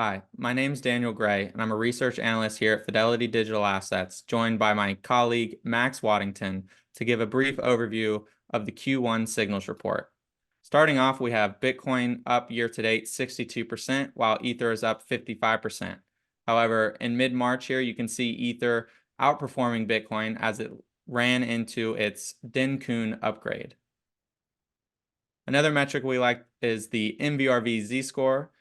Hi, my name is Daniel Gray, and I'm a research analyst here at Fidelity Digital Assets, joined by my colleague Max Wadington to give a brief overview of the Q1 signals report. Starting off, we have Bitcoin up year-to-date 62%, while Ether is up 55%. However, in mid-March here, you can see Ether outperforming Bitcoin as it ran into its Denkun upgrade. Another metric we like is the MVRV Z-score.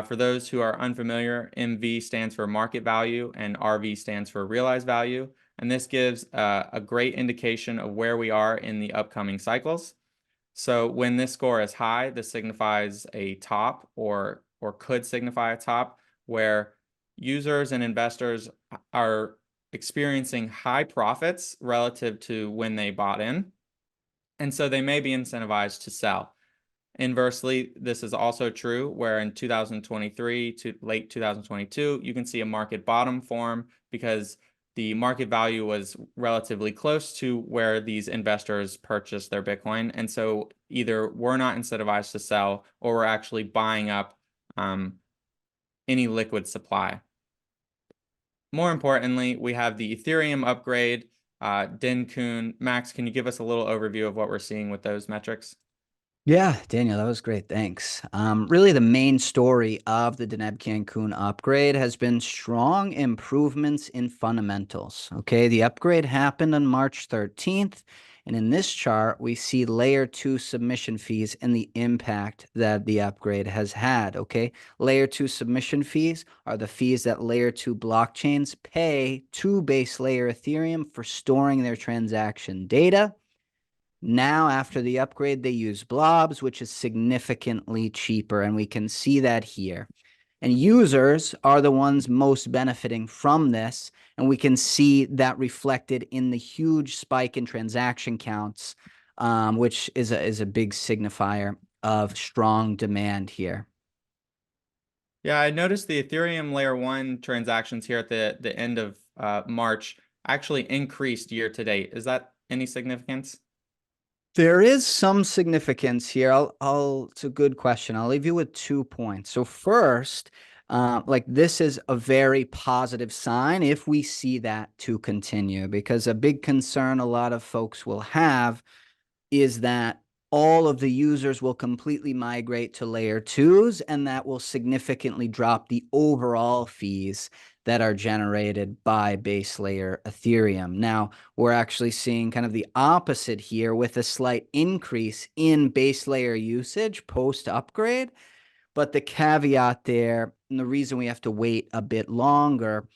For those who are unfamiliar, MV stands for market value and RV stands for realized value. And this gives a great indication of where we are in the upcoming cycles. So when this score is high, this signifies a top or could signify a top where users and investors are experiencing high profits relative to when they bought in. And so they may be incentivized to sell. Inversely, this is also true where in 2023 to late 2022, you can see a market bottom form because the market value was relatively close to where these investors purchased their Bitcoin. And so either we're not incentivized to sell or we're actually buying up any liquid supply. More importantly, we have the Ethereum upgrade, Denkun. Max, can you give us a little overview of what we're seeing with those metrics? Yeah, Daniel, that was great. Thanks. Really, the main story of the Deneb Cancun upgrade has been strong improvements in fundamentals. Okay, the upgrade happened on March 13th. And in this chart, we see layer 2 submission fees and the impact that the upgrade has had. Okay, layer 2 submission fees are the fees that layer 2 blockchains pay to base layer Ethereum for storing their transaction data. Now, after the upgrade, they use blobs, which is significantly cheaper, and we can see that here. And users are the ones most benefiting from this, and we can see that reflected in the huge spike in transaction counts, which is a big signifier of strong demand here. Yeah, I noticed the Ethereum layer 1 transactions here at the end of March actually increased year to date. Is that any significance? There is some significance here. It's a good question. I'll leave you with 2 points. So first, this is a very positive sign if we see that to continue, because a big concern a lot of folks will have is that all of the users will completely migrate to layer 2s, and that will significantly drop the overall fees that are generated by base layer Ethereum. Now, we're actually seeing kind of the opposite here with a slight increase in base layer usage post-upgrade. But the caveat there, and the reason we have to wait a bit longer,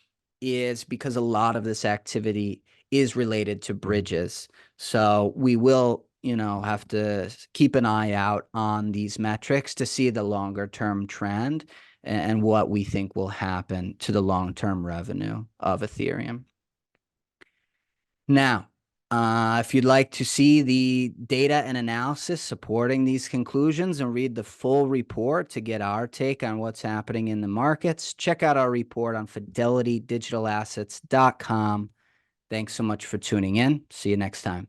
is because a lot of this activity is related to bridges. So we will have to keep an eye out on these metrics to see the longer term trend and what we think will happen to the long-term revenue of Ethereum. Now, if you'd like to see the data and analysis supporting these conclusions and read the full report to get our take on what's happening in the markets, check out our report on fidelitydigitalassets.com. Thanks so much for tuning in. See you next time.